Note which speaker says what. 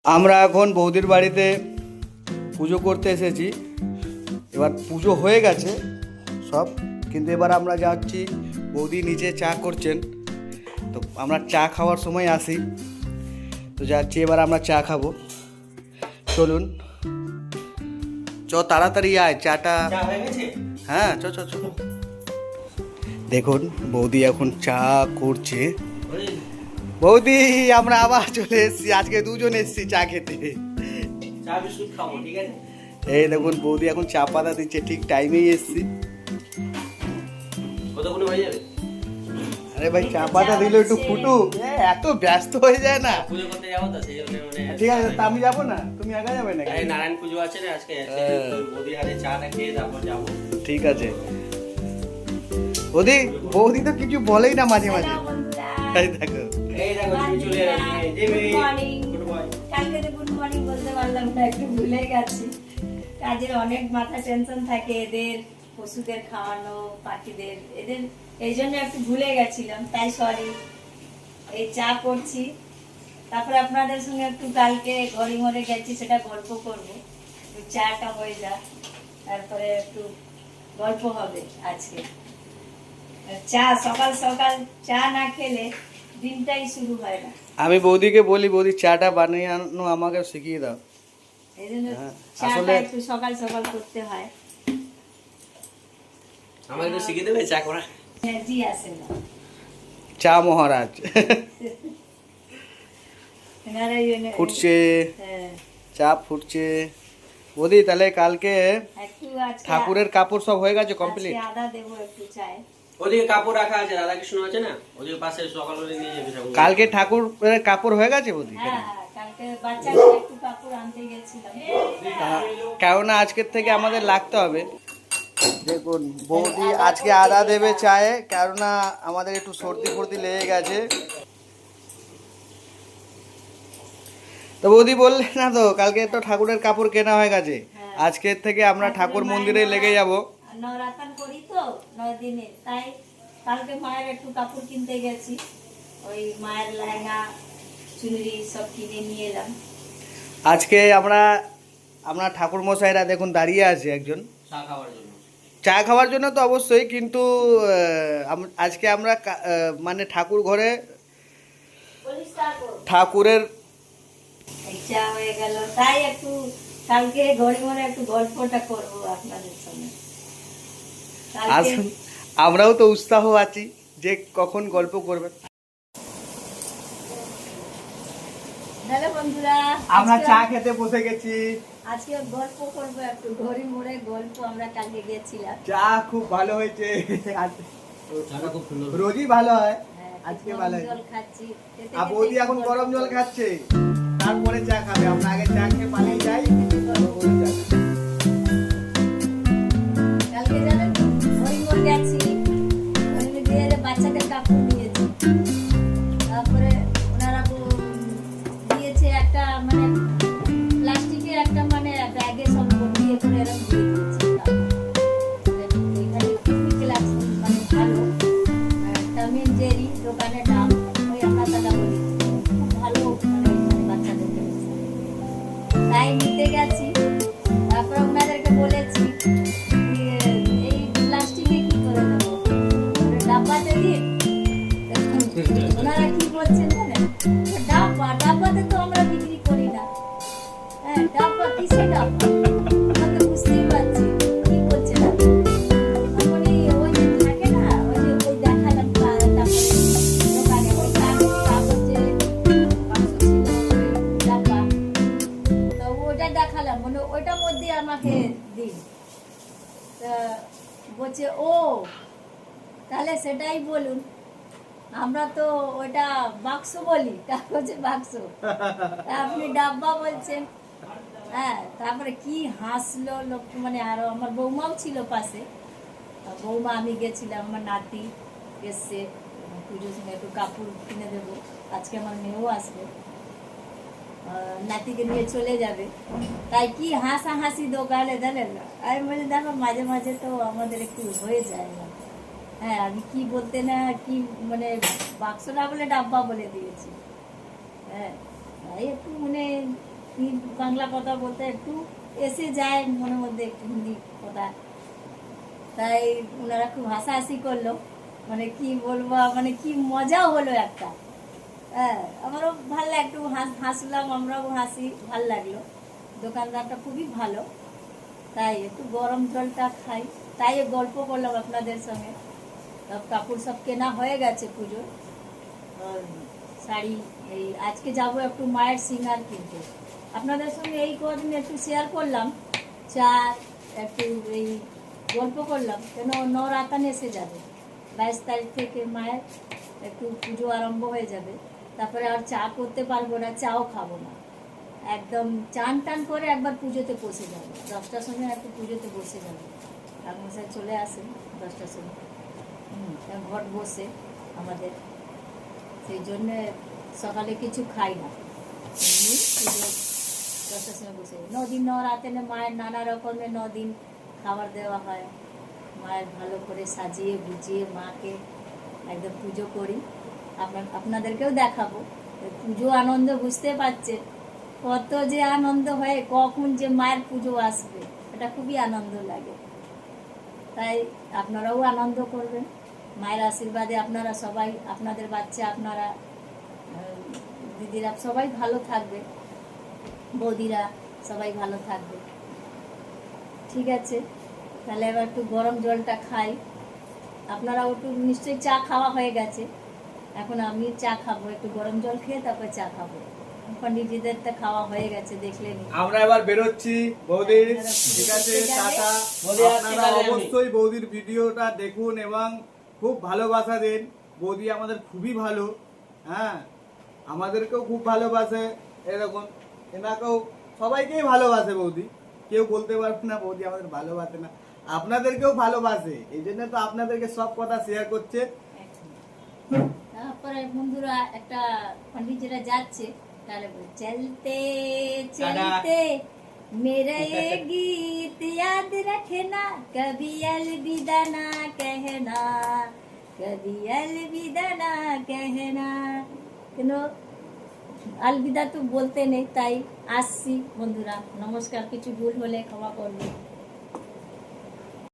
Speaker 1: আমরা এখন বৌদির বাড়িতে পুজো করতে এসেছি। এবার পুজো হয়ে গেছে সব, কিন্তু এবার আমরা যাচ্ছি, বৌদি নিচে চা করছেন, তো আমরা চা খাওয়ার সময় আসি, তো যাচ্ছি এবার আমরা চা খাবো। চলুন চ, তাড়াতাড়ি আয়, চাটা হ্যাঁ চ চ চ। দেখুন বৌদি এখন চা করছে। বৌদি আমরা আবার চলে এসেছি, আজকে দুজন এসেছি চা খেতে।
Speaker 2: চা বিস্কুট খাবো, ঠিক আছে?
Speaker 1: এই দেখুন বৌদি এখন চা পাতা দিচ্ছে, ঠিক টাইমেই এসেছি।
Speaker 2: কতক্ষণ হয়ে যাবে?
Speaker 1: আরে ভাই চা পাতা দিল একটু ফুটুক, এত ব্যস্ত হয়ে যায় না।
Speaker 2: পুজো করতে যাবো তো, সেই জন্য মানে
Speaker 1: ঠিক আছে, তা আমি যাবো না, তুমি একা যাবে না?
Speaker 2: এই নারায়ণ পুজো আছে না আজকে, বৌদির হাতে চাটা খেয়ে তারপর যাবো।
Speaker 1: ঠিক আছে। বৌদি বৌদি তো কিছু বলেই না মাঝে মাঝে। এই দেখো,
Speaker 2: এই দেখো তুমি চলে এসেছি। Jimmy good morning.
Speaker 3: কালকে তো গুড মর্নিং বলতে পারলাম না, একটু ভুলে গেছি। কাজের অনেক মাথা টেনশন থাকে, এদের পশুদের খাওয়ানো, পাখিদের, এদের এই জন্য একটু ভুলে গেছিলাম, তাই সরি। এই চা করছি, তারপরে আপনাদের সঙ্গে একটু কালকে ঘরে মরে গেছি, সেটা গল্প করব। একটু চাটা হয়ে যাক, তারপরে একটু গল্প হবে আজকে। চা সকাল সকাল চা না খেলে দিনটাই শুরু হয় না।
Speaker 1: আমি বৌদিকে বলি, বৌদি চাটা বানিয়ে আনো, আমাকে শিখিয়ে দাও।
Speaker 3: এই জন্য
Speaker 1: হ্যাঁ,
Speaker 3: চাটা
Speaker 1: আসলে-
Speaker 3: একটু সকাল সকাল করতে হয়,
Speaker 2: আমাকে একটু শিখিয়ে দেবে চা করা?
Speaker 3: এনার্জি আসে না।
Speaker 1: চা মহারাজ
Speaker 3: এনারা
Speaker 1: ফুটছে,
Speaker 3: হ্যাঁ,
Speaker 1: চা ফুটছে। বৌদি তাহলে কালকে
Speaker 3: একটু আজকে
Speaker 1: ঠাকুরের কাপড় সব হয়ে গেছে কমপ্লিট?
Speaker 3: আজকে আদা দেবো একটু চায়।
Speaker 2: ওদিকে কাপড় রাখা আছে, রাধাকৃষ্ণ আছে না, ওদিকে পাশে সকাল হলে নিয়ে যাবে ঠাকুর।
Speaker 1: কালকে ঠাকুরের কাপড় হয়ে গেছে বৌদি?
Speaker 3: হ্যাঁ হ্যাঁ, কালকে বাচ্চাকে একটু কাপড় আনতে গেছিলাম।
Speaker 1: কেননা আজকের থেকে আমাদের লাগতে হবে। দেখুন বৌদি আজকে আদা দেবে চায়ে, কেননা আমাদের একটু সর্দি ফর্দি লেগে গেছে। তো বৌদি বললে না তো, কালকে তো ঠাকুরের কাপড় কেনা হয়ে গেছে, আজকের থেকে আমরা ঠাকুর মন্দিরে লেগে যাব।
Speaker 3: নবরাত্রি করি তো 9 দিনে, তাই কালকে মায়ের একটু কাপড় কিনতে গেছি, ওই মায়ের লেহেঙ্গা চুনরি সব কিনে নিয়ে এলাম।
Speaker 1: আজকে আমরা ঠাকুর মশাইরা দেখুন দাঁড়িয়ে আছে একজন
Speaker 2: চা খাওয়ার জন্য।
Speaker 1: চা খাওয়ার জন্য, তো অবশ্যই, কিন্তু আজকে আমরা মানে ঠাকুর ঘরে ঠাকুরের
Speaker 3: এই চা হয়ে গেল, তাই একটু কালকে ঘরে ঘরে একটু গল্পটা করবো আপনাদের সঙ্গে। কালকে
Speaker 1: আসুন, আমরাও তো উৎসাহ আছি যে কখন গল্প করবেন।
Speaker 3: হ্যালো বন্ধুরা,
Speaker 1: আমরা চা খেতে বসে গেছি।
Speaker 3: আজকে গল্প করবো একটু, ঘড়ি মোড়ে গল্প। আমরা কালকে গেছিলাম,
Speaker 1: চা খুব ভালো হয়েছে,
Speaker 2: চাটা খুব সুন্দর।
Speaker 1: রোজই ভালো হয়,
Speaker 3: হ্যাঁ,
Speaker 1: আজকে
Speaker 3: গরম
Speaker 1: ভালো হয়েছে।
Speaker 3: জল খাচ্ছি, খেতে
Speaker 1: আর
Speaker 3: খেতে
Speaker 1: বৌদি
Speaker 3: একটু
Speaker 1: এখন
Speaker 3: গল্প
Speaker 1: গরম জল
Speaker 3: করবো।
Speaker 1: খাচ্ছে, তারপরে চা খাবে। আমরা আগে চা খেয়ে পালিয়ে যাই, তারপর বৌদি চা খাবে।
Speaker 3: কালকে জানেন ঘড়ি মোড় গেছি, ঘড়ি মোড় গিয়ে বাচ্চাদের কাপড় নিয়েছি, তারপরে ওনারা দিয়েছে একটা মানে প্লাস্টিকের একটা মানে ব্যাগে সব দিয়ে করে এরকম দিয়ে দিয়েছে। এখানে ক্লাস মানে ভালো টম এন্ড জেরি দোকানের নাম, ওই আমরা তারা বলি, খুব ভালো মানে বাচ্চাদের দিয়েছে। তাই নিতে গেছি, তারপর ওনাদেরকে বলেছি যে, এই প্লাস্টিকে কি করে দেবো, ডাব্বাতে দিন। ওনারা কি বলছেন জানেন, ডাব্বাতে তো আমরা বিক্রি করি না। হ্যাঁ, ডাব্বা কিসে ডাব্বা, আমরা তো বুঝতেই পারছি কি বলছেন আপনি। তখন ওই যে থাকে না, ওই দেখালাম দোকানে ওই কাগজ যে বাক্স ছিল, ওই ডাব্বা, তো ওটা দেখালাম, মানে ওইটার মধ্যে আমাকে দিন। তা বলছে ও তাহলে সেটাই বলুন, আমরা তো ওটা বাক্স বলি, কাগজে বাক্স, তা আপনি ডাব্বা বলছেন। হ্যাঁ, তারপরে কি হাসলো লোক, মানে আরো আমার বৌমাও ছিল পাশে। বৌমা, আমি গেছিলাম, আমার নাতি এসছে, পুজোর সময় একটু কাপড় কিনে দেবো, আজকে আমার মেয়েও আসবে, নাতিকে নিয়ে চলে যাবে, তাই কি হাসাহাসি দোকানে জানেন না। আমি বলি দেখো মাঝে মাঝে তো আমাদের একটু হয়ে যায় না। হ্যাঁ, আমি কি বলতে না কি মানে বাক্স না বলে ডাব্বা বলে দিয়েছি। হ্যাঁ, তাই একটু মানে বাংলা কথা বলতে একটু এসে যায় মনের মধ্যে একটু হিন্দি কথা, তাই ওনারা খুব হাসাহাসি করলো, মানে কি বলবো, মানে কি মজাও হলো একটা। হ্যাঁ, আমারও ভালো একটু হাসলাম, আমরাও হাসি, ভাল লাগলো। দোকানদারটা খুবই ভালো, তাই একটু গরম জলটা খাই, তাই গল্প করলাম আপনাদের সঙ্গে। সব কাপড় সব কেনা হয়ে গেছে পুজোর, শাড়ি। এই আজকে যাব একটু মায়ের সিঙ্গার কিনতে, আপনাদের সঙ্গে এই কদিন একটু শেয়ার করলাম, চা একটু এই গল্প করলাম, কেন নরাতান এসে যাবে, 22 তারিখ থেকে মায়ের একটু পুজো আরম্ভ হয়ে যাবে। তারপরে আর চা করতে পারবো না, চাও খাবো না, একদম চান টান করে একবার পুজোতে বসে যাবো, 10টার সময় একটু পুজোতে বসে যাবো। ঠাকুরমশাই চলে আসেন 10টার সময়, ঘট বসে আমাদের, সেই জন্যে সকালে কিছু খাই না, এমনি পুজো 10টার সময় বসে। 9 দিন নরাতেনে মায়ের নানা রকমের 9 দিন খাবার দেওয়া হয়, মায়ের ভালো করে সাজিয়ে গুছিয়ে মাকে একদম পুজো করি। আপনাদেরকেও দেখাবো পুজো আনন্দ, বুঝতে পারছেন কত যে আনন্দ হয়, কখন যে মায়ের পুজো আসবে, এটা খুবই আনন্দ লাগে। তাই আপনারাও আনন্দ করবেন, মায়ের আশীর্বাদে আপনারা সবাই, আপনাদের বাচ্চা, আপনারা দিদিরা সবাই ভালো থাকবে, বৌদিরা সবাই ভালো থাকবে। ঠিক আছে, তাহলে এবার একটু গরম জলটা খাই। আপনারাও একটু নিশ্চয়ই চা খাওয়া হয়ে গেছে, এখন আমি চা খাবো, একটু গরম জল খেয়ে তারপর চা খাবো। পন্ডিতজিদের তো খাওয়া হয়ে গেছে, দেখলেনি।
Speaker 1: আমরা এবার বেরোচ্ছি বৌদি, ঠিক আছে, টাটা।
Speaker 2: বৌদি আসছে,
Speaker 1: আপনারা
Speaker 2: তাহলে আমি।
Speaker 1: অবশ্যই বৌদির ভিডিওটা দেখুন এবং খুব ভালোবাসা দিন। বৌদি আমাদের খুবই ভালো, হ্যাঁ, আমাদেরকেও খুব ভালোবাসে, এরকম এনাকেও, সবাইকেই ভালোবাসে বৌদি, কেউ বলতে পারবে না বৌদি আমাদের ভালোবাসে না, আপনাদেরকেও ভালোবাসে, এই জন্য তো আপনাদেরকে সব কথা শেয়ার করছে।
Speaker 3: তারপরে বন্ধুরা একটা পন্ডিতজিরা যাচ্ছে, তাহলে বলে, চলতে চলতে मेरा ये गीत याद रखना, कभी अलविदा ना कहना, कभी अलविदा ना कहना। কেন अलविदा তো বলতে নেই, তাই আসছি বন্ধুরা, নমস্কার, কিছু ভুল হলে ক্ষমা করবেন।